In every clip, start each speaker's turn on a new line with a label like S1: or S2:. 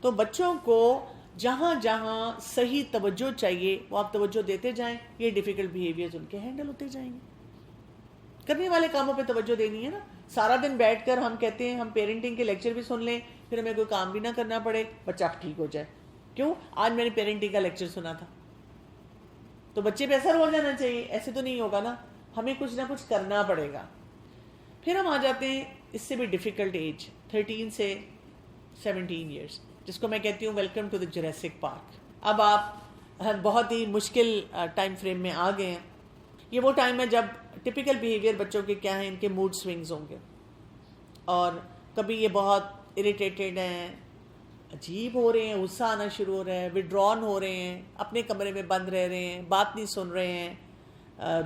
S1: تو بچوں کو جہاں جہاں صحیح توجہ چاہیے وہ آپ توجہ دیتے جائیں، یہ ڈیفیکلٹ بیہیویئرز ان کے ہینڈل ہوتے جائیں گے. کرنے والے کاموں پہ توجہ دینی ہے نا. سارا دن بیٹھ کر ہم کہتے ہیں ہم پیرنٹنگ کے لیکچر بھی سن لیں، پھر ہمیں کوئی کام بھی نہ کرنا پڑے، بچہ ٹھیک ہو جائے. کیوں؟ آج میں نے پیرنٹنگ کا لیکچر سنا تھا. تو بچے پہ اثر ہو جانا چاہیے، ایسے تو نہیں ہوگا نا، ہمیں کچھ نہ کچھ کرنا پڑے گا. پھر ہم آ جاتے ہیں اس سے بھی ڈیفیکلٹ ایج 13 سے 17 ایئرس، جس کو میں کہتی ہوں welcome to the Jurassic park. اب آپ بہت ہی مشکل ٹائم فریم میں آ گئے ہیں. یہ وہ ٹائم ہے جب ٹپیکل بیہیویئر بچوں کے کیا ہیں، ان کے موڈ سوئنگز ہوں گے، اور کبھی یہ بہت اریٹیٹڈ ہیں، عجیب ہو رہے ہیں، غصہ آنا شروع ہو رہا ہے، وڈران ہو رہے ہیں، اپنے کمرے میں بند رہ رہے ہیں، بات نہیں سن رہے ہیں،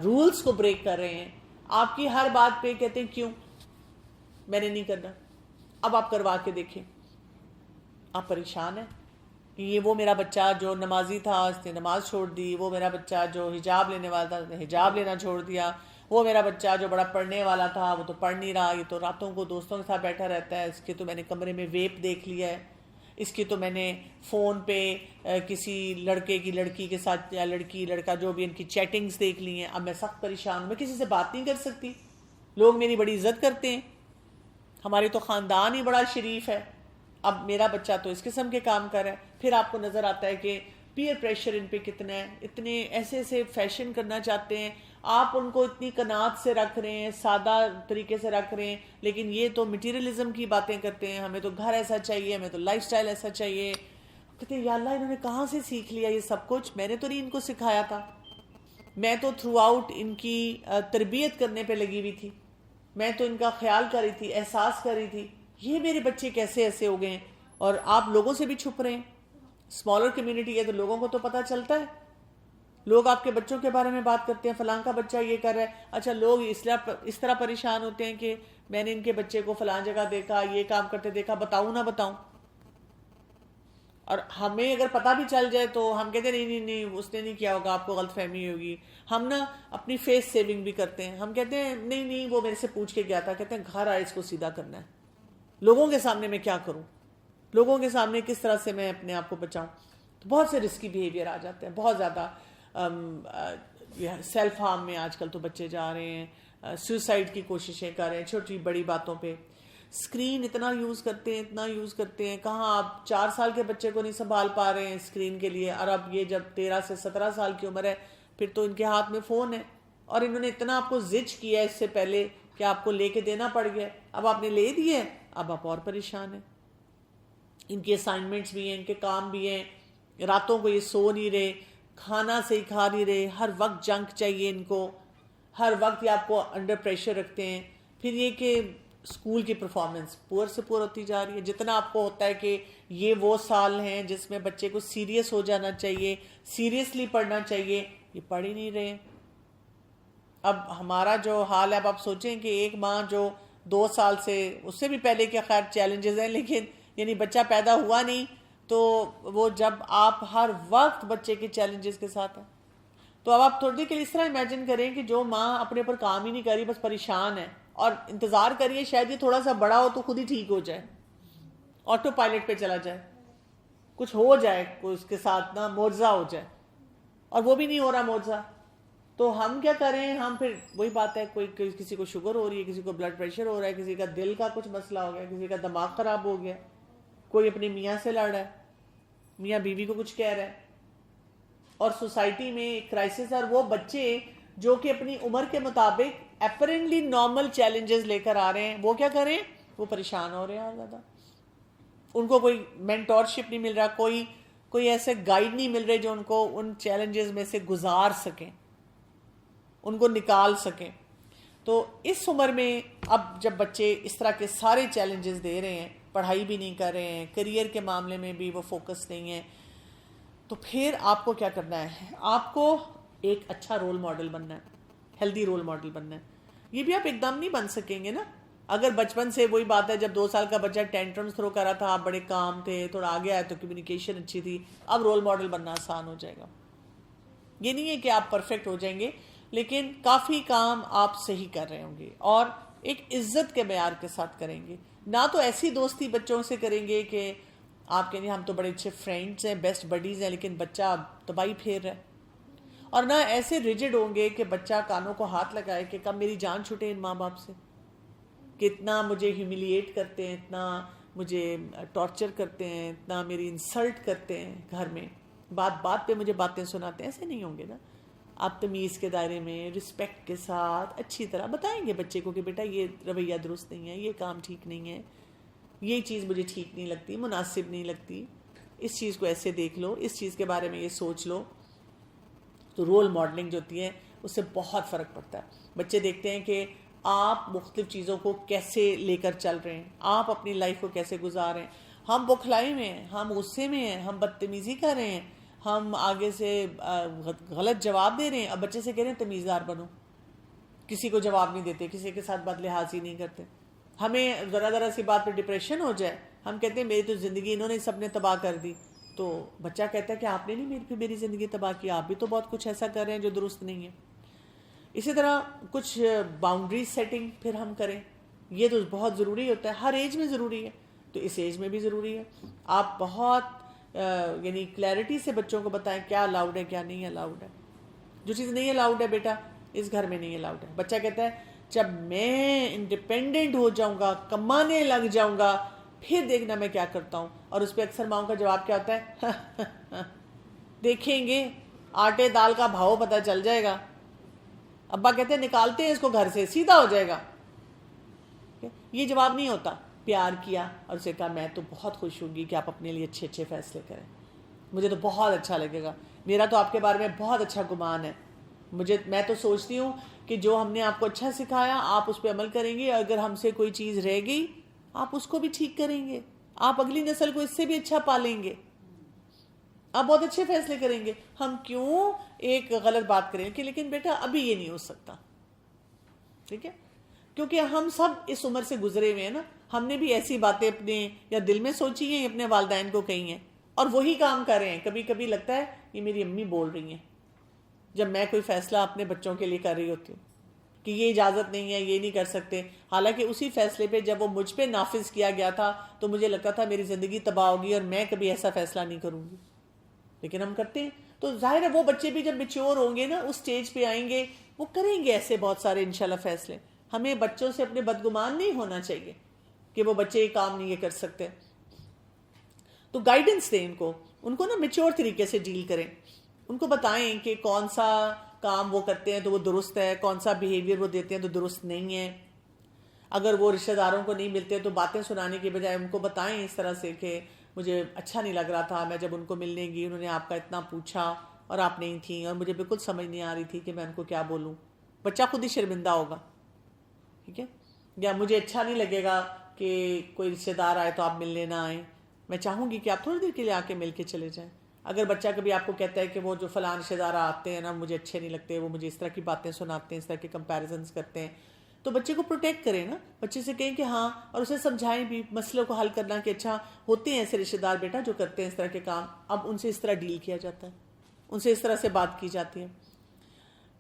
S1: رولز کو بریک کر رہے ہیں. آپ کی ہر بات پہ کہتے ہیں کیوں، میں نے نہیں کرنا. اب آپ کروا کے دیکھیں، آپ پریشان ہیں کہ یہ وہ میرا بچہ جو نمازی تھا اس نے نماز چھوڑ دی، وہ میرا بچہ جو حجاب لینے والا تھا اس نے حجاب لینا چھوڑ دیا، وہ میرا بچہ جو بڑا پڑھنے والا تھا وہ تو پڑھ نہیں رہا، یہ تو راتوں کو دوستوں کے ساتھ بیٹھا رہتا ہے، اس کے تو میں نے کمرے میں ویپ دیکھ لیا ہے، اس کی تو میں نے فون پہ کسی لڑکے کی لڑکی کے ساتھ یا لڑکی لڑکا جو بھی ان کی چیٹنگز دیکھ لی ہیں. اب میں سخت پریشان ہوں، میں کسی سے بات نہیں کر سکتی، لوگ میری بڑی عزت کرتے ہیں، ہمارے تو خاندان ہی بڑا شریف ہے، اب میرا بچہ تو اس قسم کے کام کر رہا ہے. پھر آپ کو نظر آتا ہے کہ پیئر پریشر ان پہ کتنا ہے، اتنے ایسے ایسے فیشن کرنا چاہتے ہیں، آپ ان کو اتنی قناعت سے رکھ رہے ہیں، سادہ طریقے سے رکھ رہے ہیں، لیکن یہ تو مٹیریلزم کی باتیں کرتے ہیں، ہمیں تو گھر ایسا چاہیے، ہمیں تو لائف سٹائل ایسا چاہیے. کہتے ہیں یا اللہ انہوں نے کہاں سے سیکھ لیا یہ سب کچھ، میں نے تو نہیں ان کو سکھایا تھا، میں تو تھرو آؤٹ ان کی تربیت کرنے پہ لگی ہوئی تھی، میں تو ان کا خیال کر رہی تھی، احساس کر رہی تھی، یہ میرے بچے کیسے ایسے ہو گئے ہیں. اور آپ لوگوں سے بھی چھپ رہے ہیں. اسمالر کمیونٹی ہے تو لوگوں کو تو پتہ چلتا ہے، لوگ آپ کے بچوں کے بارے میں بات کرتے ہیں، فلاں کا بچہ یہ کر رہا ہے. اچھا لوگ اس طرح پریشان ہوتے ہیں کہ میں نے ان کے بچے کو فلاں جگہ دیکھا، یہ کام کرتے دیکھا، بتاؤں نہ بتاؤں. اور ہمیں اگر پتہ بھی چل جائے تو ہم کہتے ہیں نہیں نہیں نہیں اس نے نہیں کیا ہوگا، آپ کو غلط فہمی ہوگی. ہم نا اپنی فیس سیونگ بھی کرتے ہیں، ہم کہتے ہیں نہیں نہیں وہ میرے سے پوچھ کے گیا تھا. کہتے ہیں گھر آئے اس کو سیدھا کرنا ہے، لوگوں کے سامنے میں کیا کروں، لوگوں کے سامنے کس طرح سے میں اپنے آپ کو بچاؤں. تو بہت سے رسکی بیہیویئر آ جاتے ہیں، بہت زیادہ سیلف ہارم میں آج کل تو بچے جا رہے ہیں، سوسائڈ کی کوششیں کر رہے ہیں چھوٹی بڑی باتوں پہ. اسکرین اتنا یوز کرتے ہیں، اتنا یوز کرتے ہیں، کہاں آپ 4 سال کے بچے کو نہیں سنبھال پا رہے ہیں اسکرین کے لیے، اور اب یہ جب 13 سے 17 سال کی عمر ہے پھر تو ان کے ہاتھ میں فون ہے. اور انہوں نے اتنا آپ کو زج کیا ہے اس سے پہلے کہ آپ کو لے کے دینا پڑ گیا، اب آپ نے لے دیے، اب آپ اور پریشان ہیں. ان کے اسائنمنٹس بھی ہیں، ان کے کام بھی ہیں، راتوں کو یہ سو نہیں رہے، کھانا صحیح کھا نہیں رہے، ہر وقت جنک چاہیے ان کو، ہر وقت یہ آپ کو انڈر پریشر رکھتے ہیں. پھر یہ کہ اسکول کی پرفارمنس پور سے پور ہوتی جا رہی ہے. جتنا آپ کو ہوتا ہے کہ یہ وہ سال ہیں جس میں بچے کو سیریس ہو جانا چاہیے، سیریسلی پڑھنا چاہیے، یہ پڑھ ہی نہیں رہے. اب ہمارا جو حال ہے، اب آپ سوچیں کہ ایک ماں جو 2 سال سے اس سے بھی پہلے کے خیر چیلنجز ہیں، لیکن یعنی بچہ پیدا ہوا نہیں تو وہ جب آپ ہر وقت بچے کے چیلنجز کے ساتھ ہیں، تو اب آپ تھوڑی دیر کے لیے اس طرح امیجن کریں کہ جو ماں اپنے پر کام ہی نہیں کر رہی، بس پریشان ہے اور انتظار کریے شاید یہ تھوڑا سا بڑا ہو تو خود ہی ٹھیک ہو جائے، آٹو پائلٹ پہ چلا جائے، کچھ ہو جائے، کوئی اس کے ساتھ نا معجزہ ہو جائے، اور وہ بھی نہیں ہو رہا معجزہ. تو ہم کیا کریں؟ ہم پھر وہی بات ہے، کوئی کسی کو شوگر ہو رہی ہے، کسی کو بلڈ پریشر ہو رہا ہے، کسی کا دل کا کچھ مسئلہ ہو گیا، کسی کا دماغ خراب ہو گیا، کوئی اپنی میاں سے لڑ رہا ہے، میاں بیوی کو کچھ کہہ رہا ہے، اور سوسائٹی میں ایک کرائسس ہے. اور وہ بچے جو کہ اپنی عمر کے مطابق اپیرنٹلی نارمل چیلنجز لے کر آ رہے ہیں، وہ کیا کریں؟ وہ پریشان ہو رہے ہیں اور زیادہ. ان کو کوئی مینٹورشپ نہیں مل رہا، کوئی ایسے گائیڈ نہیں مل رہے جو ان کو ان چیلنجز میں سے گزار سکیں، ان کو نکال سکیں. تو اس عمر میں اب جب بچے اس طرح کے سارے چیلنجز دے رہے ہیں، پڑھائی بھی نہیں کر رہے ہیں، کریئر کے معاملے میں بھی وہ فوکس نہیں ہے، تو پھر آپ کو کیا کرنا ہے؟ آپ کو ایک اچھا رول ماڈل بننا ہے، ہیلدی رول ماڈل بننا ہے. یہ بھی آپ ایک دم نہیں بن سکیں گے نا. اگر بچپن سے وہی بات ہے، جب 2 سال کا بچہ ٹینٹرمز تھرو کر رہا تھا، آپ بڑے کام تھے، تھوڑا آگے آئے تو کمیونیکیشن اچھی تھی، اب رول ماڈل بننا آسان ہو جائے گا. یہ نہیں ہے کہ آپ پرفیکٹ ہو جائیں گے، لیکن کافی کام آپ صحیح کر رہے ہوں گے، اور ایک عزت کے معیار کے ساتھ کریں گے. نہ تو ایسی دوستی بچوں سے کریں گے کہ آپ کہیں ہم تو بڑے اچھے فرینڈز ہیں، بیسٹ بڈیز ہیں، لیکن بچہ تباہی پھیر رہا ہے. اور نہ ایسے ریجڈ ہوں گے کہ بچہ کانوں کو ہاتھ لگائے کہ کب میری جان چھوٹے ان ماں باپ سے، کہ اتنا مجھے ہیوملیٹ کرتے ہیں، اتنا مجھے ٹارچر کرتے ہیں، اتنا میری انسلٹ کرتے ہیں گھر میں، بات بات پہ مجھے باتیں سناتے ہیں. ایسے نہیں ہوں گے نا. آپ تمیز کے دائرے میں رسپیکٹ کے ساتھ اچھی طرح بتائیں گے بچے کو کہ بیٹا یہ رویہ درست نہیں ہے، یہ کام ٹھیک نہیں ہے، یہ چیز مجھے ٹھیک نہیں لگتی، مناسب نہیں لگتی، اس چیز کو ایسے دیکھ لو، اس چیز کے بارے میں یہ سوچ لو. تو رول ماڈلنگ جو ہوتی ہے اس سے بہت فرق پڑتا ہے. بچے دیکھتے ہیں کہ آپ مختلف چیزوں کو کیسے لے کر چل رہے ہیں، آپ اپنی لائف کو کیسے گزار رہے ہیں. ہم بخلائی میں ہیں، ہم غصے میں ہیں، ہم بدتمیزی کر رہے ہیں، ہم آگے سے غلط جواب دے رہے ہیں. اب بچے سے کہہ رہے ہیں تمیزدار بنو، کسی کو جواب نہیں دیتے، کسی کے ساتھ بد لحاظی نہیں کرتے. ہمیں ذرا ذرا سی بات پہ ڈپریشن ہو جائے، ہم کہتے ہیں میری تو زندگی انہوں نے سب نے تباہ کر دی. تو بچہ کہتا ہے کہ آپ نے نہیں میری زندگی تباہ کی، آپ بھی تو بہت کچھ ایسا کر رہے ہیں جو درست نہیں ہے. اسی طرح کچھ باؤنڈری سیٹنگ پھر ہم کریں، یہ تو بہت ضروری ہوتا ہے، ہر ایج میں ضروری ہے، تو اس ایج میں بھی ضروری ہے. آپ بہت یعنی کلیئرٹی سے بچوں کو بتائیں کیا الاؤڈ ہے کیا نہیں الاؤڈ ہے. جو چیز نہیں الاؤڈ ہے بیٹا اس گھر میں نہیں الاؤڈ ہے. بچہ کہتا ہے جب میں انڈیپینڈنٹ ہو جاؤں گا، کمانے لگ جاؤں گا، پھر دیکھنا میں کیا کرتا ہوں. اور اس پہ اکثر ماؤں کا جواب کیا ہوتا ہے دیکھیں گے، آٹے دال کا بھاؤ پتہ چل جائے گا. ابا کہتے ہیں نکالتے ہیں اس کو گھر سے، سیدھا ہو جائے گا. یہ جواب نہیں ہوتا. پیار کیا اور اسے کہا میں تو بہت خوش ہوں گی کہ آپ اپنے لیے اچھے اچھے فیصلے کریں، مجھے تو بہت اچھا لگے گا، میرا تو آپ کے بارے میں بہت اچھا گمان ہے، میں تو سوچتی ہوں کہ جو ہم نے آپ کو اچھا سکھایا آپ اس پہ عمل کریں گے، اگر ہم سے کوئی چیز رہ گئی آپ اس کو بھی ٹھیک کریں گے، آپ اگلی نسل کو اس سے بھی اچھا پالیں گے، آپ بہت اچھے فیصلے کریں گے. ہم کیوں ایک غلط بات کریں کہ لیکن بیٹا ابھی یہ نہیں ہو سکتا، ٹھیک ہے، کیونکہ ہم سب اس عمر سے گزرے ہوئے ہیں نا. ہم نے بھی ایسی باتیں اپنے یا دل میں سوچی ہیں، اپنے والدین کو کہی ہیں اور وہی کام کر رہے ہیں. کبھی کبھی لگتا ہے یہ میری امی بول رہی ہیں جب میں کوئی فیصلہ اپنے بچوں کے لیے کر رہی ہوتی ہوں کہ یہ اجازت نہیں ہے، یہ نہیں کر سکتے. حالانکہ اسی فیصلے پہ جب وہ مجھ پہ نافذ کیا گیا تھا تو مجھے لگتا تھا میری زندگی تباہ ہوگی اور میں کبھی ایسا فیصلہ نہیں کروں گی، لیکن ہم کرتے ہیں. تو ظاہر ہے وہ بچے بھی جب میچور ہوں گے نا، اس سٹیج پہ آئیں گے، وہ کریں گے ایسے بہت سارے انشاءاللہ فیصلے. ہمیں بچوں سے اپنے بدگمان نہیں ہونا چاہیے کہ وہ بچے یہ کام نہیں کر سکتے. تو گائیڈنس دیں ان کو نا میچور طریقے سے ڈیل کریں. ان کو بتائیں کہ کون سا کام وہ کرتے ہیں تو وہ درست ہے، کون سا بیہیویئر وہ دیتے ہیں تو درست نہیں ہے. اگر وہ رشتہ داروں کو نہیں ملتے تو باتیں سنانے کے بجائے ان کو بتائیں اس طرح سے کہ مجھے اچھا نہیں لگ رہا تھا، میں جب ان کو ملنے گئی انہوں نے آپ کا اتنا پوچھا اور آپ نہیں تھیں اور مجھے بالکل سمجھ نہیں آ رہی تھی کہ میں ان کو کیا بولوں. بچہ خود ہی شرمندہ ہوگا، ٹھیک ہے. یا مجھے اچھا نہیں لگے گا کہ کوئی رشتہ دار آئے تو آپ ملنے نہ آئیں، میں چاہوں گی کہ آپ تھوڑی دیر کے لیے آ کے مل کے چلے جائیں. اگر بچہ کبھی آپ کو کہتا ہے کہ وہ جو فلاں رشتہ دار آتے ہیں نا مجھے اچھے نہیں لگتے، وہ مجھے اس طرح کی باتیں سناتے ہیں، اس طرح کے کمپیریزنز کرتے ہیں، تو بچے کو پروٹیکٹ کریں نا. بچے سے کہیں کہ ہاں، اور اسے سمجھائیں بھی مسئلوں کو حل کرنا کہ اچھا ہوتے ہیں ایسے رشتہ دار بیٹا جو کرتے ہیں اس طرح کے کام، اب ان سے اس طرح ڈیل کیا جاتا ہے، ان سے اس طرح سے بات کی جاتی ہے.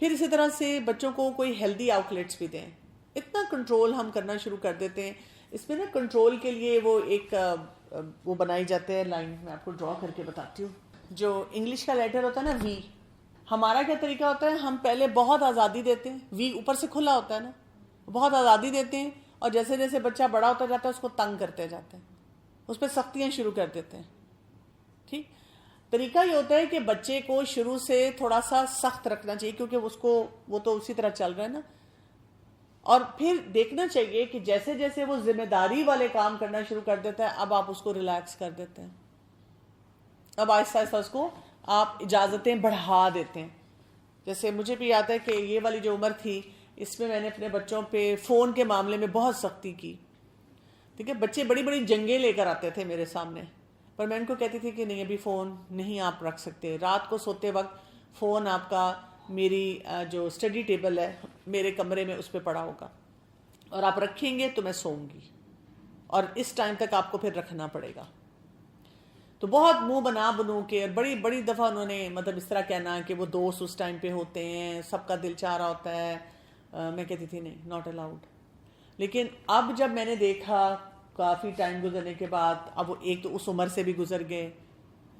S1: پھر اسی طرح سے بچوں کو کوئی ہیلدی آؤٹ لیٹس بھی دیں. اتنا کنٹرول ہم کرنا شروع کر دیتے ہیں. اس میں نا کنٹرول کے لیے وہ ایک وہ بنائی جاتے ہیں لائن، میں آپ کو ڈرا کر کے بتاتی ہوں. جو انگلش کا لیٹر ہوتا ہے نا وی، ہمارا کیا طریقہ ہوتا ہے، ہم پہلے بہت آزادی دیتے ہیں، وی اوپر سے کھلا ہوتا ہے نا، بہت آزادی دیتے ہیں اور جیسے جیسے بچہ بڑا ہوتا جاتا ہے اس کو تنگ کرتے جاتے ہیں، اس پہ سختیاں شروع کر دیتے ہیں. ٹھیک طریقہ یہ ہوتا ہے کہ بچے کو شروع سے تھوڑا سا سخت رکھنا چاہیے کیونکہ وہ تو اسی طرح چل رہا ہے نا، اور پھر دیکھنا چاہیے کہ جیسے جیسے وہ ذمہ داری والے کام کرنا شروع کر دیتا ہے اب آپ اس کو ریلیکس کر دیتے ہیں، اب آہستہ آہستہ اس کو آپ اجازتیں بڑھا دیتے ہیں. جیسے مجھے بھی یاد ہے کہ یہ والی جو عمر تھی اس میں نے اپنے بچوں پہ فون کے معاملے میں بہت سختی کی. ٹھیک ہے، بچے بڑی بڑی جنگیں لے کر آتے تھے میرے سامنے، پر میں ان کو کہتی تھی کہ نہیں ابھی فون نہیں آپ رکھ سکتے، رات کو سوتے وقت فون آپ کا میری جو اسٹڈی ٹیبل ہے میرے کمرے میں اس پہ پڑا ہوگا اور آپ رکھیں گے تو میں سوؤں گی اور اس ٹائم تک آپ کو پھر رکھنا پڑے گا. تو بہت منہ بنا بنو کے بڑی بڑی دفعہ انہوں نے مطلب اس طرح کہنا کہ وہ دوست اس ٹائم پہ ہوتے ہیں، سب کا دل چاہ رہا ہوتا ہے. میں کہتی تھی نہیں، ناٹ الاؤڈ. لیکن اب جب میں نے دیکھا کافی ٹائم گزرنے کے بعد اب وہ ایک تو اس عمر سے بھی گزر گئے،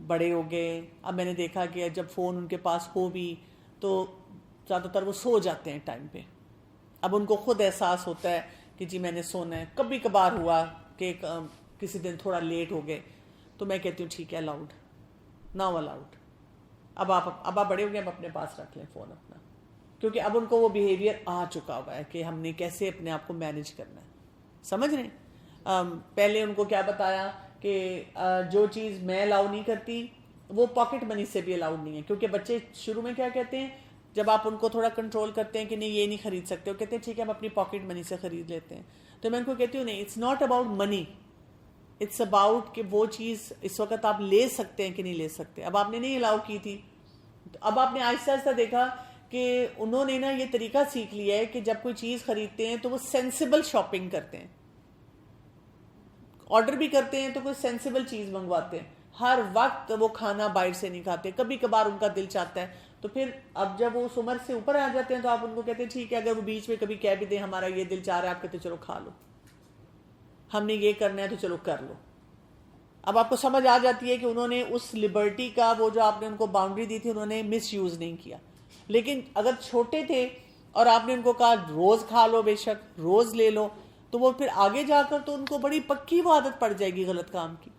S1: بڑے ہو گئے. اب میں نے دیکھا کہ جب فون ان کے پاس ہو بھی تو زیادہ تر وہ سو جاتے ہیں ٹائم پہ. اب ان کو خود احساس ہوتا ہے کہ جی میں نے سونا ہے. کبھی کبھار ہوا کہ کسی دن تھوڑا لیٹ ہو گئے تو میں کہتی ہوں ٹھیک ہے الاؤڈ، ناؤ الاؤڈ، اب آپ بڑے ہو گئے، اب اپنے پاس رکھ لیں فون اپنا، کیونکہ اب ان کو وہ بیہیویئر آ چکا ہوا ہے کہ ہم نے کیسے اپنے آپ کو مینج کرنا ہے. سمجھ رہے ہیں؟ پہلے ان کو کیا بتایا کہ جو چیز میں الاؤ نہیں کرتی وہ پاکٹ منی سے بھی الاؤڈ نہیں ہے، کیونکہ بچے شروع میں کیا کہتے ہیں جب آپ ان کو تھوڑا کنٹرول کرتے ہیں کہ نہیں یہ نہیں خرید سکتے، وہ کہتے ہیں ٹھیک ہے ہم اپنی پاکٹ منی سے خرید لیتے ہیں. تو میں ان کو کہتی ہوں نہیں، it's not about money, it's about کہ وہ چیز اس وقت آپ لے سکتے ہیں کہ نہیں لے سکتے. اب آپ نے نہیں الاؤ کی تھی، اب آپ نے آہستہ آہستہ دیکھا کہ انہوں نے نا یہ طریقہ سیکھ لیا ہے کہ جب کوئی چیز خریدتے ہیں تو وہ سینسیبل شاپنگ کرتے ہیں، آرڈر بھی کرتے ہیں تو کوئی سینسیبل چیز منگواتے ہیں. ہر وقت وہ کھانا باہر سے نہیں کھاتے، کبھی کبھار ان کا دل چاہتا ہے. تو پھر اب جب وہ اس عمر سے اوپر آ جاتے ہیں تو آپ ان کو کہتے ہیں ٹھیک ہے، اگر وہ بیچ میں کبھی کہہ بھی دیں ہمارا یہ دل چاہ رہا ہے، آپ کہتے چلو کھا لو، ہم نے یہ کرنا ہے تو چلو کر لو. اب آپ کو سمجھ آ جاتی ہے کہ انہوں نے اس لبرٹی کا وہ جو آپ نے ان کو باؤنڈری دی تھی انہوں نے مس یوز نہیں کیا. لیکن اگر چھوٹے تھے اور آپ نے ان کو کہا روز کھا لو، بے شک روز لے لو، تو وہ پھر آگے جا کر تو ان کو بڑی پکی وہ عادت پڑ جائے گی غلط کام کی.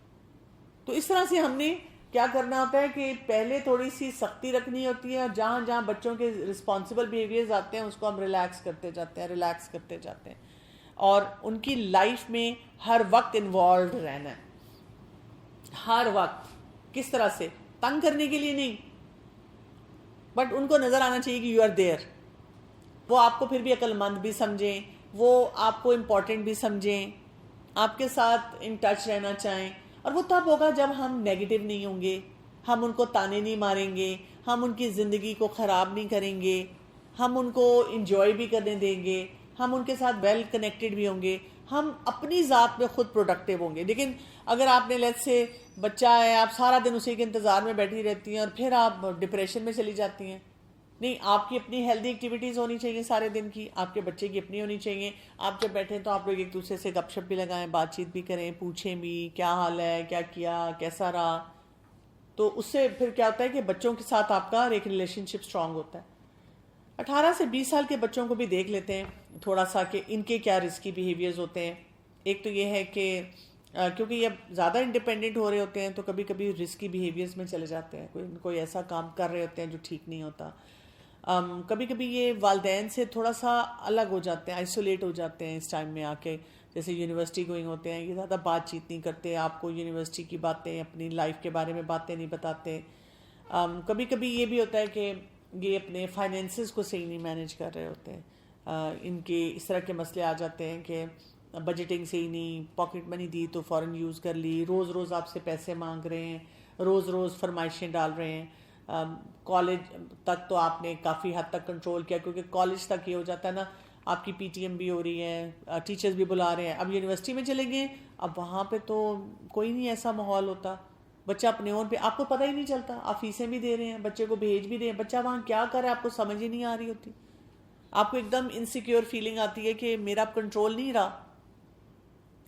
S1: تو اس طرح سے ہم نے کیا کرنا ہوتا ہے کہ پہلے تھوڑی سی سختی رکھنی ہوتی ہے، اور جہاں جہاں بچوں کے رسپانسبل بیہیویئرز آتے ہیں اس کو ہم ریلیکس کرتے جاتے ہیں اور ان کی لائف میں ہر وقت انوالوڈ رہنا ہے. ہر وقت کس طرح سے؟ تنگ کرنے کے لیے نہیں، بٹ ان کو نظر آنا چاہیے کہ یو آر دیئر. وہ آپ کو پھر بھی عقل مند بھی سمجھیں، وہ آپ کو امپورٹنٹ بھی سمجھیں، آپ کے ساتھ ان ٹچ رہنا چاہیں. اور وہ تب ہوگا جب ہم نیگیٹو نہیں ہوں گے، ہم ان کو تانے نہیں ماریں گے، ہم ان کی زندگی کو خراب نہیں کریں گے، ہم ان کو انجوائے بھی کرنے دیں گے، ہم ان کے ساتھ ویل کنیکٹڈ بھی ہوں گے، ہم اپنی ذات میں خود پروڈکٹیو ہوں گے. لیکن اگر آپ نے لیٹ سے بچہ ہے، آپ سارا دن اسی کے انتظار میں بیٹھی رہتی ہیں اور پھر آپ ڈپریشن میں چلی جاتی ہیں. نہیں، آپ کی اپنی ہیلدی ایکٹیویٹیز ہونی چاہیے سارے دن کی، آپ کے بچے کی اپنی ہونی چاہیے. آپ جب بیٹھیں تو آپ لوگ ایک دوسرے سے گپ شپ بھی لگائیں، بات چیت بھی کریں، پوچھیں بھی کیا حال ہے، کیا کیا، کیسا رہا. تو اس سے پھر کیا ہوتا ہے کہ بچوں کے ساتھ آپ کا ایک ریلیشن شپ اسٹرانگ ہوتا ہے. 18 سے 20 سال کے بچوں کو بھی دیکھ لیتے ہیں تھوڑا سا کہ ان کے کیا رسکی بیہیویئرز ہوتے ہیں. ایک تو یہ ہے کہ کیونکہ یہ زیادہ انڈیپینڈنٹ ہو رہے ہوتے ہیں تو کبھی کبھی رسکی بیہیویئرز میں چلے جاتے ہیں، کوئی ایسا کام کر رہے ہوتے ہیں جو ٹھیک نہیں ہوتا. کبھی کبھی یہ والدین سے تھوڑا سا الگ ہو جاتے ہیں، آئسولیٹ ہو جاتے ہیں اس ٹائم میں آ کے. جیسے یونیورسٹی گوئنگ ہوتے ہیں، یہ زیادہ بات چیت نہیں کرتے، آپ کو یونیورسٹی کی باتیں، اپنی لائف کے بارے میں باتیں نہیں بتاتے. کبھی کبھی یہ بھی ہوتا ہے کہ یہ اپنے فائنینسز کو صحیح نہیں مینیج کر رہے ہوتے ہیں. ان کے اس طرح کے مسئلے آ جاتے ہیں کہ بجٹنگ صحیح نہیں، پاکٹ منی دی تو فوراً یوز کر لی، روز روز آپ سے پیسے مانگ رہے ہیں، روز روز فرمائشیں ڈال رہے ہیں. کالج تک تو آپ نے کافی حد تک کنٹرول کیا، کیونکہ کالج تک یہ ہو جاتا ہے نا، آپ کی پی ٹی ایم بھی ہو رہی ہے، ٹیچرز بھی بلا رہے ہیں. اب یونیورسٹی میں چلیں گے، اب وہاں پہ تو کوئی نہیں ایسا ماحول ہوتا، بچہ اپنے اون پہ، آپ کو پتہ ہی نہیں چلتا، آپ فیسیں بھی دے رہے ہیں، بچے کو بھیج بھی دے ہیں، بچہ وہاں کیا کرے آپ کو سمجھ ہی نہیں آ رہی ہوتی. آپ کو ایک دم انسیکیور فیلنگ آتی ہے کہ میرا کنٹرول نہیں رہا.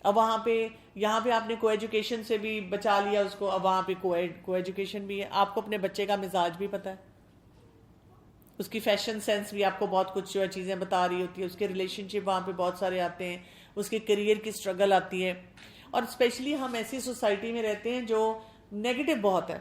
S1: اب وہاں پہ، یہاں پہ آپ نے کو ایجوکیشن سے بھی بچا لیا اس کو، اب وہاں پہ کو ایجوکیشن بھی ہے. آپ کو اپنے بچے کا مزاج بھی پتہ ہے، اس کی فیشن سینس بھی آپ کو بہت کچھ جو ہے چیزیں بتا رہی ہوتی ہے، اس کے ریلیشن شپ وہاں پہ بہت سارے آتے ہیں، اس کے کریئر کی اسٹرگل آتی ہے. اور اسپیشلی ہم ایسی سوسائٹی میں رہتے ہیں جو نیگیٹو بہت ہے.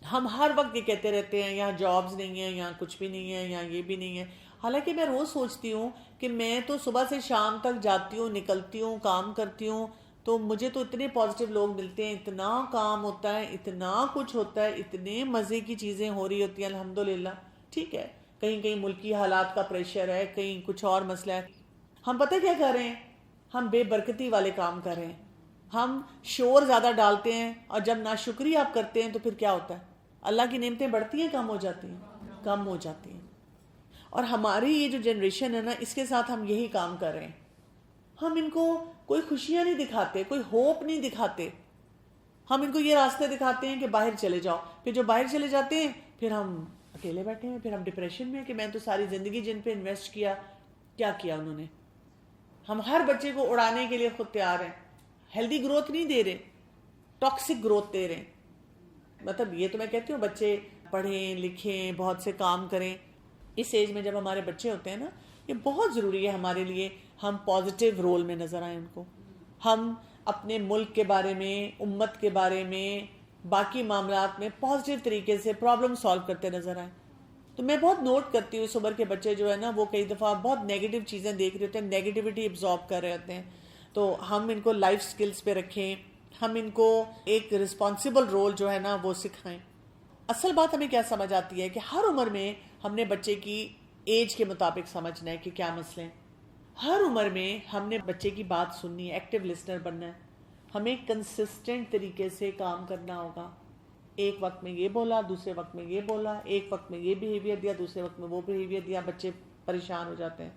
S1: ہم ہر وقت یہ کہتے رہتے ہیں یہاں جابز نہیں ہیں، یہاں کچھ بھی نہیں ہے، یہاں یہ بھی نہیں ہے. حالانکہ میں روز سوچتی ہوں کہ میں تو صبح سے شام تک جاتی ہوں، نکلتی ہوں، کام کرتی ہوں، تو مجھے تو اتنے پازیٹیو لوگ ملتے ہیں، اتنا کام ہوتا ہے، اتنا کچھ ہوتا ہے، اتنے مزے کی چیزیں ہو رہی ہوتی ہیں الحمدللہ. ٹھیک ہے، کہیں کہیں ملکی حالات کا پریشر ہے، کہیں کچھ اور مسئلہ ہے. ہم پتہ کیا کر رہے ہیں؟ ہم بے برکتی والے کام کر رہے ہیں. ہم شور زیادہ ڈالتے ہیں، اور جب ناشکری آپ کرتے ہیں تو پھر کیا ہوتا ہے؟ اللہ کی نعمتیں بڑھتی ہیں کم ہو جاتی ہیں؟ کم ہو جاتی ہیں. اور ہماری یہ جو جنریشن ہے نا، اس کے ساتھ ہم یہی کام کر رہے ہیں. ہم ان کو کوئی خوشیاں نہیں دکھاتے، کوئی ہوپ نہیں دکھاتے. ہم ان کو یہ راستے دکھاتے ہیں کہ باہر چلے جاؤ، پھر جو باہر چلے جاتے ہیں پھر ہم اکیلے بیٹھے ہیں، پھر ہم ڈپریشن میں ہیں کہ میں تو ساری زندگی جن پہ انویسٹ کیا، کیا کیا انہوں نے؟ ہم ہر بچے کو اڑانے کے لیے خود تیار ہیں. ہیلدی گروتھ نہیں دے رہے, ٹاکسک گروتھ دے رہے ہیں. مطلب یہ تو میں کہتی ہوں بچے پڑھیں لکھیں بہت سے کام کریں. اس ایج میں جب ہمارے بچے ہوتے ہیں نا, یہ بہت ضروری ہے ہمارے لیے ہم پازیٹیو رول میں نظر آئیں ان کو. ہم اپنے ملک کے بارے میں, امت کے بارے میں, باقی معاملات میں پازیٹیو طریقے سے پرابلم سالو کرتے نظر آئیں. تو میں بہت نوٹ کرتی ہوں اس عمر کے بچے جو ہے نا, وہ کئی دفعہ بہت نیگیٹو چیزیں دیکھ رہے ہوتے ہیں, نیگیٹیوٹی ایبزارب کر رہے ہوتے ہیں. تو ہم ان کو لائف سکلز پہ رکھیں, ہم ان کو ایک رسپانسبل رول جو ہے نا وہ سکھائیں. اصل بات ہمیں کیا سمجھ آتی ہے کہ ہر عمر میں ہم نے بچے کی ایج کے مطابق سمجھنا ہے کہ کیا مسئلے ہیں. ہر عمر میں ہم نے بچے کی بات سننی ہے, ایکٹیو لسنر بننا ہے. ہمیں کنسسٹنٹ طریقے سے کام کرنا ہوگا. ایک وقت میں یہ بولا, دوسرے وقت میں یہ بولا, ایک وقت میں یہ بیہیویئر دیا, دوسرے وقت میں وہ بیہیویئر دیا. بچے پریشان ہو جاتے ہیں.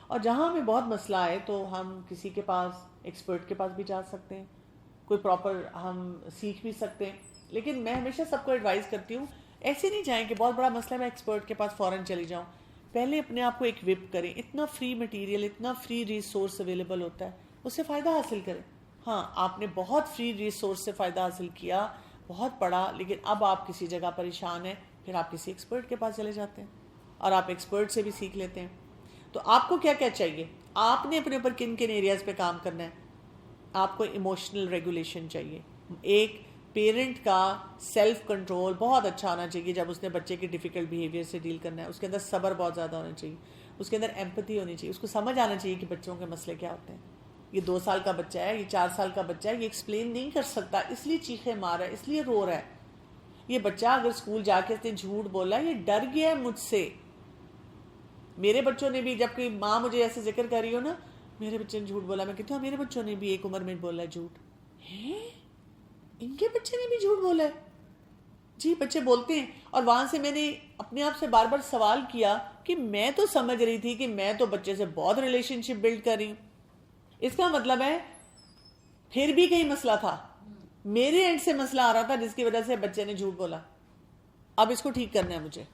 S1: اور جہاں ہمیں بہت مسئلہ آئے تو ہم کسی کے پاس, ایکسپرٹ کے پاس بھی جا سکتے ہیں, کوئی پراپر ہم سیکھ بھی سکتے ہیں. لیکن میں ہمیشہ سب کو ایڈوائز کرتی ہوں ایسے نہیں جائیں کہ بہت بڑا مسئلہ ہے میں ایکسپرٹ کے پاس فوراً چلی جاؤں. پہلے اپنے آپ کو ایکوپ کریں. اتنا فری مٹیریل, اتنا فری ریسورس اویلیبل ہوتا ہے, اس سے فائدہ حاصل کریں. ہاں آپ نے بہت فری ریسورس سے فائدہ حاصل کیا, بہت پڑھا, لیکن اب آپ کسی جگہ پریشان ہیں, پھر آپ کسی ایکسپرٹ کے پاس چلے جاتے ہیں اور آپ ایکسپرٹ سے بھی سیکھ لیتے ہیں. تو آپ کو کیا کیا چاہیے, آپ نے اپنے اوپر کن کن ایریاز پہ کام کرنا ہے. آپ کو ایموشنل ریگولیشن چاہیے. ایک پیرنٹ کا سیلف کنٹرول بہت اچھا ہونا چاہیے جب اس نے بچے کے ڈیفیکلٹ بیہیویئر سے ڈیل کرنا ہے. اس کے اندر صبر بہت زیادہ ہونا چاہیے, اس کے اندر ایمپتھی ہونی چاہیے, اس کو سمجھ آنا چاہیے کہ بچوں کے مسئلے کیا ہوتے ہیں. یہ 2 سال کا بچہ ہے, یہ 4 سال کا بچہ ہے, یہ ایکسپلین نہیں کر سکتا, اس لیے چیخے مار رہا ہے, اس لیے رو رہا ہے. یہ بچہ اگر اسکول جا کے اس نے جھوٹ بولا, یہ ڈر گیا ہے مجھ سے. میرے بچوں نے بھی, جب کوئی ماں مجھے ایسے ذکر کر رہی ہو نا, میرے بچے نے جھوٹ بولا, میں کہتی ہوں میرے بچوں نے بھی ایک عمر میں بولا جھوٹ. ان کے بچے نے بھی جھوٹ بولا ہے. جی بچے بولتے ہیں. اور وہاں سے میں نے اپنے آپ سے بار بار سوال کیا کہ میں تو سمجھ رہی تھی کہ میں تو بچے سے بہت ریلیشن شپ بلڈ کر رہی ہوں. اس کا مطلب ہے پھر بھی کہیں مسئلہ تھا, میرے اینڈ سے مسئلہ آ رہا تھا جس کی وجہ سے بچے نے جھوٹ بولا. اب اس کو ٹھیک کرنا ہے مجھے.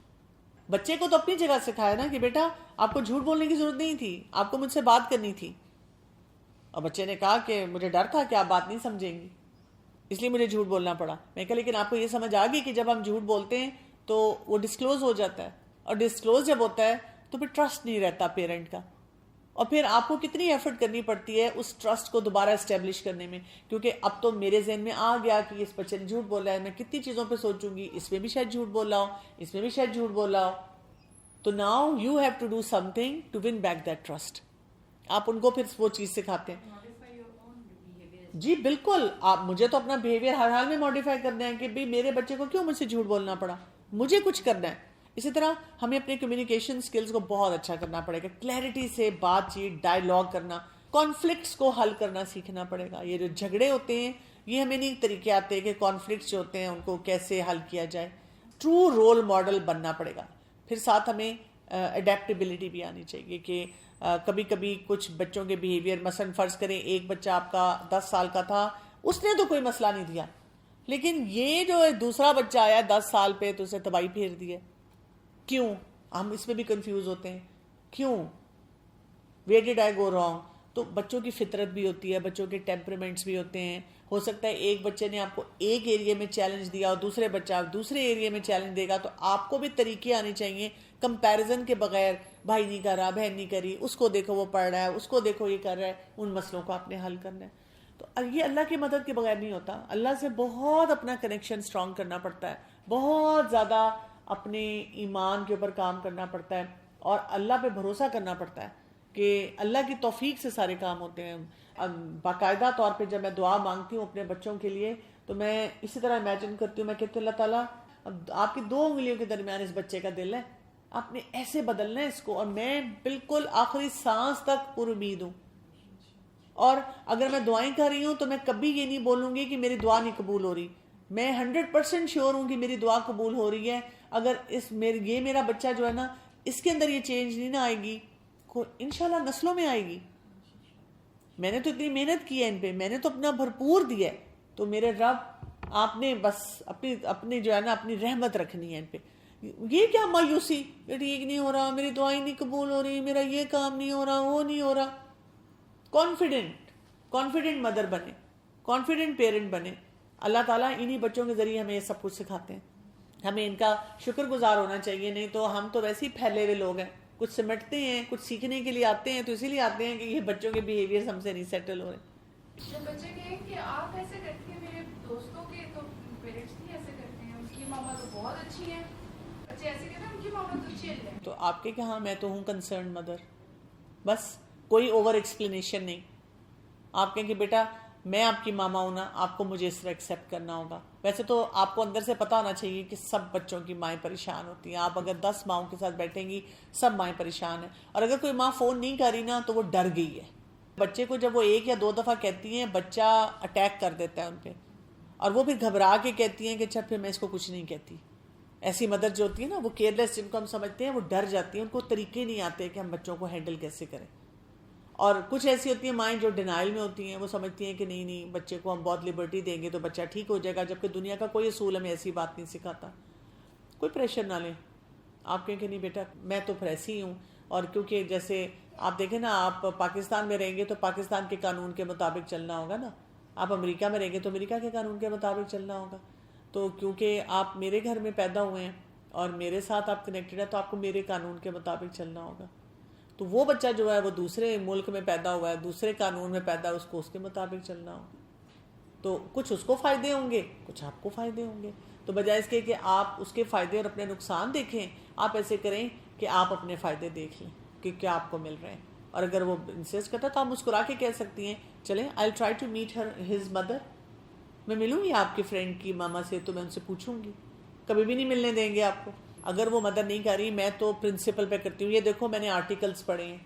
S1: بچے کو تو اپنی جگہ سکھایا نا کہ بیٹا آپ کو جھوٹ بولنے کی ضرورت نہیں تھی, آپ کو مجھ سے بات کرنی تھی. اور بچے نے کہا کہ مجھے ڈر تھا کہ آپ بات نہیں سمجھیں گی, اس لیے مجھے جھوٹ بولنا پڑا. میں کہا لیکن آپ کو یہ سمجھ آ گئی کہ جب ہم جھوٹ بولتے ہیں تو وہ ڈسکلوز ہو جاتا ہے, اور ڈسکلوز جب ہوتا ہے تو پھر ٹرسٹ نہیں رہتا پیرنٹ کا, اور پھر آپ کو کتنی ایفرٹ کرنی پڑتی ہے اس ٹرسٹ کو دوبارہ اسٹیبلش کرنے میں. کیونکہ اب تو میرے ذہن میں آ گیا کہ اس بچے نے جھوٹ بولا ہے, میں کتنی چیزوں پہ سوچوں گی, اس میں بھی شاید جھوٹ بولا ہو, اس میں بھی شاید جھوٹ بولا ہو. تو now you have to do something to win back that trust. آپ ان کو پھر وہ چیز سکھاتے ہیں. جی بالکل, آپ مجھے تو اپنا بیہیویئر ہر حال میں ماڈیفائی کرنا ہے کہ بھی میرے بچے کو کیوں مجھ سے جھوٹ بولنا پڑا, مجھے کچھ کرنا ہے. اسی طرح ہمیں اپنے کمیونیکیشن سکلز کو بہت اچھا کرنا پڑے گا, کلیئرٹی سے بات چیت, ڈائیلاگ کرنا, کانفلکٹس کو حل کرنا سیکھنا پڑے گا. یہ جو جھگڑے ہوتے ہیں یہ ہمیں نہیں طریقے آتے کہ کانفلکٹس جو ہوتے ہیں ان کو کیسے حل کیا جائے. ٹرو رول ماڈل بننا پڑے گا. پھر ساتھ ہمیں اڈیپٹیبلٹی بھی آنی چاہیے کہ کبھی کبھی کچھ بچوں کے بیہیویئر, مثلا فرض کریں ایک بچہ آپ کا 10 سال کا تھا, اس نے تو کوئی مسئلہ نہیں دیا, لیکن یہ جو دوسرا بچہ آیا 10 سال پہ تو اسے تباہی پھیر دی ہے. کیوں؟ ہم اس میں بھی کنفیوز ہوتے ہیں, کیوں, ویئر ڈڈ آئی گو رانگ. تو بچوں کی فطرت بھی ہوتی ہے, بچوں کے ٹیمپرمنٹس بھی ہوتے ہیں. ہو سکتا ہے ایک بچے نے آپ کو ایک ایریا میں چیلنج دیا اور دوسرے بچہ دوسرے ایریا میں چیلنج دے گا, تو آپ کو بھی طریقے آنے چاہیے کمپیریزن کے بغیر. بھائی نہیں کر رہا, بہن نہیں کری, اس کو دیکھو وہ پڑھ رہا ہے, اس کو دیکھو یہ کر رہا ہے, ان مسئلوں کو آپ نے حل کرنا ہے. تو یہ اللہ کی مدد کے بغیر نہیں ہوتا. اللہ سے بہت اپنا کنیکشن سٹرونگ کرنا پڑتا ہے, بہت زیادہ اپنے ایمان کے اوپر کام کرنا پڑتا ہے, اور اللہ پہ بھروسہ کرنا پڑتا ہے کہ اللہ کی توفیق سے سارے کام ہوتے ہیں. باقاعدہ طور پہ جب میں دعا مانگتی ہوں اپنے بچوں کے لیے تو میں اسی طرح امیجن کرتی ہوں, میں کہتی ہوں اللہ تعالیٰ آپ کی 2 انگلیوں کے درمیان اس بچے کا دل ہے, آپ نے ایسے بدلنا ہے اس کو, اور میں بالکل آخری سانس تک پر امید ہوں. اور اگر میں دعائیں کر رہی ہوں تو میں کبھی یہ نہیں بولوں گی کہ میری دعا نہیں قبول ہو رہی. میں 100% شیور ہوں کہ میری دعا قبول ہو رہی ہے. اگر یہ میرا بچہ جو ہے نا, اس کے اندر یہ چینج نہیں نہ آئے گی, انشاءاللہ نسلوں میں آئے گی. میں نے تو اتنی محنت کی ہے ان پہ, میں نے تو اپنا بھرپور دیا ہے, تو میرے رب آپ نے بس اپنی جو ہے نا اپنی رحمت رکھنی ہے ان پہ. یہ کیا مایوسی, ٹھیک نہیں ہو رہا, میری دعائیں نہیں قبول ہو رہی, میرا یہ کام نہیں ہو رہا, وہ نہیں ہو رہا. کانفیڈنٹ مدر بنے, کانفیڈنٹ پیرنٹ بنے. اللہ تعالیٰ انہی بچوں کے ذریعے ہمیں یہ سب کچھ سکھاتے ہیں. ہمیں ان کا شکر گزار ہونا چاہیے, نہیں تو ہم تو ویسے ہی پھیلے ہوئے لوگ ہیں, کچھ سمٹتے ہیں, کچھ سیکھنے کے لیے آتے ہیں تو اسی لیے آتے ہیں کہ یہ بچوں کے بیہیویئر ہم سے نہیں سیٹل ہو رہے.
S2: جب بچے کہیں کہ آپ ایسے کرتی ہیں, میرے دوستوں کے تو پیرنٹس نہیں ایسے کرتے ہیں, ان کی ماما تو بہت اچھی ہیں, بچے ایسے کہتے ہیں ان کی ماما تو چل ہے.
S1: تو آپ کے کہاں, میں تو ہوں کنسرنڈ مدر, بس کوئی اوور ایکسپلینیشن نہیں. آپ کہیں کہ بیٹا میں آپ کی ماما ہوں نا, آپ کو مجھے اس طرح ایکسیپٹ کرنا ہوگا. ویسے تو آپ کو اندر سے پتا ہونا چاہیے کہ سب بچوں کی مائیں پریشان ہوتی ہیں. آپ اگر 10 ماؤں کے ساتھ بیٹھیں گی, سب مائیں پریشان ہیں. اور اگر کوئی ماں فون نہیں کر رہی نا تو وہ ڈر گئی ہے. بچے کو جب وہ 1 یا 2 دفعہ کہتی ہیں, بچہ اٹیک کر دیتا ہے ان پہ, اور وہ پھر گھبرا کے کہتی ہیں کہ اچھا پھر میں اس کو کچھ نہیں کہتی. ایسی مدر جو ہوتی ہے نا, وہ کیئرلیس جن کو ہم سمجھتے ہیں, وہ ڈر جاتی ہیں, ان کو طریقے نہیں آتے کہ ہم بچوں کو ہینڈل کیسے کریں. اور کچھ ایسی ہوتی ہیں مائیں جو ڈینائل میں ہوتی ہیں, وہ سمجھتی ہیں کہ نہیں بچے کو ہم بہت لبرٹی دیں گے تو بچہ ٹھیک ہو جائے گا, جبکہ دنیا کا کوئی اصول ہمیں ایسی بات نہیں سکھاتا. کوئی پریشر نہ لیں. آپ کہیں کہ نہیں بیٹا میں تو پھر ایسی ہی ہوں, اور کیونکہ جیسے آپ دیکھیں نا, آپ پاکستان میں رہیں گے تو پاکستان کے قانون کے مطابق چلنا ہوگا نا, آپ امریکہ میں رہیں گے تو امریکہ کے قانون کے مطابق چلنا ہوگا. تو کیونکہ آپ میرے گھر میں پیدا ہوئے ہیں اور میرے ساتھ آپ کنیکٹڈ ہیں, تو آپ کو میرے قانون کے مطابق چلنا ہوگا. تو وہ بچہ جو ہے وہ دوسرے ملک میں پیدا ہوا ہے, دوسرے قانون میں پیدا ہے, اس کو اس کے مطابق چلنا ہوگا. تو کچھ اس کو فائدے ہوں گے, کچھ آپ کو فائدے ہوں گے. تو بجائے اس کے کہ آپ اس کے فائدے اور اپنے نقصان دیکھیں, آپ ایسے کریں کہ آپ اپنے فائدے دیکھ لیں کہ کیا آپ کو مل رہے ہیں. اور اگر وہ انسسٹ کرتا تو آپ مسکرا کے کہہ سکتی ہیں چلیں I'll try to meet his mother, میں ملوں گی آپ کی فرینڈ کی ماما سے, تو میں ان سے پوچھوں گی. کبھی بھی نہیں ملنے دیں گے آپ کو. اگر وہ مدر نہیں کر رہی, میں تو پرنسپل پہ کرتی ہوں. یہ دیکھو میں نے آرٹیکلز پڑھے ہیں,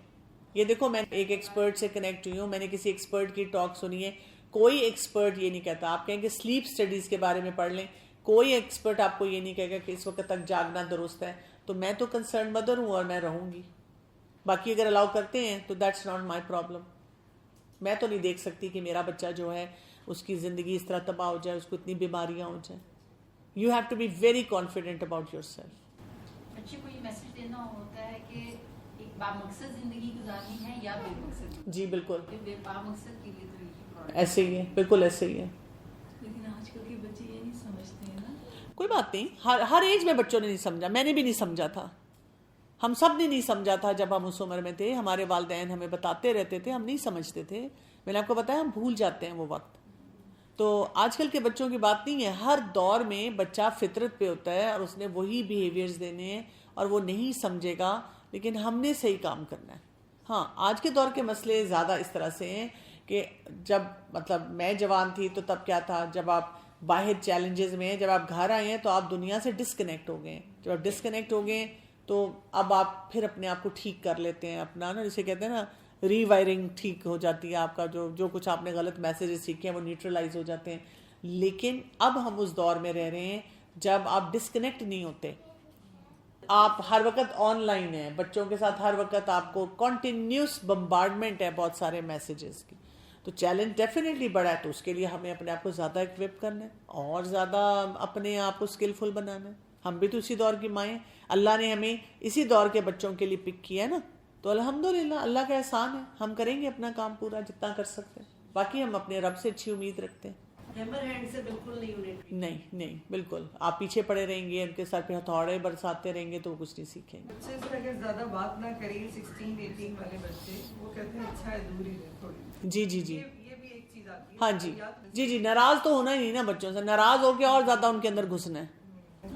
S1: یہ دیکھو میں ایک ایکسپرٹ سے کنیکٹ ہوئی ہوں, میں نے کسی ایکسپرٹ کی ٹاک سنی ہے. کوئی ایکسپرٹ یہ نہیں کہتا, آپ کہیں کہ سلیپ سٹڈیز کے بارے میں پڑھ لیں, کوئی ایکسپرٹ آپ کو یہ نہیں کہے گا کہ اس وقت تک جاگنا درست ہے. تو میں تو کنسرن مدر ہوں اور میں رہوں گی. باقی اگر الاؤ کرتے ہیں تو دیٹس ناٹ مائی پرابلم. میں تو نہیں دیکھ سکتی کہ میرا بچہ جو ہے اس کی زندگی اس طرح تباہ ہو جائے, اس کو اتنی بیماریاں ہو جائیں. You have to be very confident about yourself.
S3: بچے کو یہ میسج دینا ہوتا ہے کہ ایک بامقصد زندگی گزارنی ہے یا بے مقصد.
S1: جی بالکل,
S3: بامقصد کے لیے تو
S1: ایسے ہی ہے, بالکل ایسے ہی ہے.
S4: لیکن آج کل کے بچے یہ نہیں سمجھتے ہیں نا.
S1: کوئی بات نہیں, ہر ایج میں بچوں نے نہیں سمجھا, میں نے بھی نہیں سمجھا تھا, ہم سب نے نہیں سمجھا تھا جب ہم اس عمر میں تھے. ہمارے والدین ہمیں بتاتے رہتے تھے, ہم نہیں سمجھتے تھے. میں نے آپ کو بتایا ہم بھول جاتے ہیں وہ وقت. تو آج کل کے بچوں کی بات نہیں ہے, ہر دور میں بچہ فطرت پہ ہوتا ہے اور اس نے وہی بیہیویئرز دینے ہیں, اور وہ نہیں سمجھے گا, لیکن ہم نے صحیح کام کرنا ہے. ہاں آج کے دور کے مسئلے زیادہ اس طرح سے ہیں کہ جب مطلب میں جوان تھی تو تب کیا تھا, جب آپ باہر چیلنجز میں ہیں, جب آپ گھر آئے ہیں تو آپ دنیا سے ڈسکنیکٹ ہو گئے ہیں. جب آپ ڈسکنیکٹ ہو گئے تو اب آپ پھر اپنے آپ کو ٹھیک کر لیتے ہیں, اپنا نا جسے کہتے ہیں نا ری وائرنگ ٹھیک ہو جاتی ہے. آپ کا جو کچھ آپ نے غلط میسیجز سیکھے ہیں وہ نیوٹرلائز ہو جاتے ہیں. لیکن اب ہم اس دور میں رہ رہے ہیں جب آپ ڈسکنیکٹ نہیں ہوتے, آپ ہر وقت آن لائن ہیں بچوں کے ساتھ, ہر وقت آپ کو کنٹینیوس بمبارڈمنٹ ہے بہت سارے میسیجز کی. تو چیلنج ڈیفینیٹلی بڑا ہے. تو اس کے لیے ہمیں اپنے آپ کو زیادہ ایکوپ کرنا ہے اور زیادہ اپنے آپ کو اسکلفل بنانا ہے. ہم بھی تو اسی دور کی مائیں, اللہ نے ہمیں اسی دور کے بچوں کے لیے پک کیا ہے نا. تو الحمدللہ اللہ کا احسان ہے, ہم کریں گے اپنا کام پورا جتنا کر سکتے ہیں. باقی ہم اپنے رب سے اچھی امید رکھتے ہیں.
S4: ہیمر ہینڈ سے بالکل
S1: نہیں بالکل, آپ پیچھے پڑے رہیں گے, ان کے سر پہ ہتھوڑے برساتے رہیں گے تو وہ کچھ نہیں سیکھیں گے.
S5: بچے سے اگر زیادہ بات نہ کریں 16-18 والے بچے, وہ کہتے ہیں اچھا ہے دور ہی رہے تھوڑی.
S1: جی
S5: یہ بھی ایک چیز آتی ہے.
S1: ہاں جی ناراض تو ہونا ہی نہیں نا بچوں سے, ناراض ہو کے اور زیادہ ان کے اندر گھسنا ہے.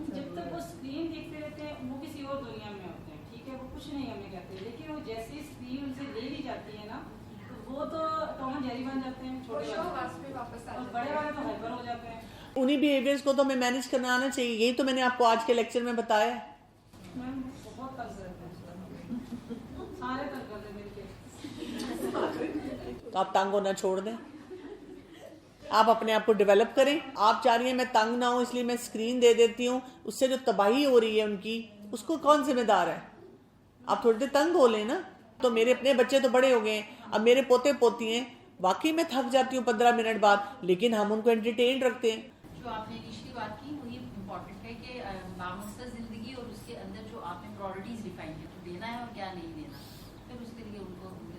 S6: جب تک وہ اسکرین دیکھتے رہتے ہیں وہ کسی اور دنیا میں ہوتے ہیں, ٹھیک ہے, وہ کچھ نہیں ہمیں کہتے, لیکن وہ جیسے اسکرین ان سے لے لی جاتی ہے نا وہ تو ٹام اینڈ جیری بن جاتے ہیں, چھوٹے اور بڑے والے تو ہائپر ہو جاتے ہیں.
S1: انہی بیہیویئرز کو تو ہمیں مینیج کرنا آنا چاہیے. یہی تو میں نے آپ کو آج کے لیکچر میں بتایا ہے.
S6: میم بہت قرض رہتے ہیں, سارے تک کرتے مل کے.
S1: تو آپ تنگ ہونا چھوڑ دیں, آپ اپنے آپ کو ڈیولپ کریں. آپ چاہ رہی ہیں میں تنگ نہ ہوں اس لیے میں اسکرین دے دیتی ہوں, اس سے جو تباہی ہو رہی ہے ان کی, اس کو کون ذمہ دار ہے؟ آپ تھوڑے دیر تنگ ہو لیں نا. تو میرے اپنے بچے تو بڑے ہو گئے ہیں, اب میرے پوتے پوتی ہیں, واقعی میں تھک جاتی ہوں 15 منٹ بعد, لیکن ہم ان کو انٹرٹین رکھتے ہیں.
S3: جو آپ نے انیشلی بات کی وہ یہ امپورٹنٹ ہے کہ بامقصد زندگی اور اس کے اندر جو آپ نے پرائورٹیز ڈیفائن کی, تو دینا ہے اور کیا نہیں دینا, پھر اس کے لیے ان کو ان کے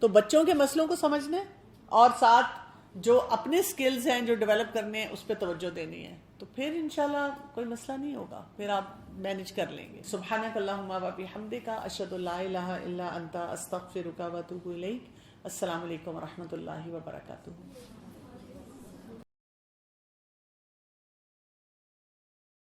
S1: تو بچوں کے مسئلوں کو سمجھنے اور ساتھ جو اپنے سکلز ہیں جو ڈیولپ کرنے ہیں اس پہ توجہ دینی ہے, تو پھر انشاءاللہ کوئی مسئلہ نہیں ہوگا, پھر آپ مینج کر لیں گے. سبحانک اللہم و بحمدک اشہد ان لا الہ الا انت استغفرک و اتوب الیک. السلام علیکم و رحمۃ اللہ وبرکاتہ.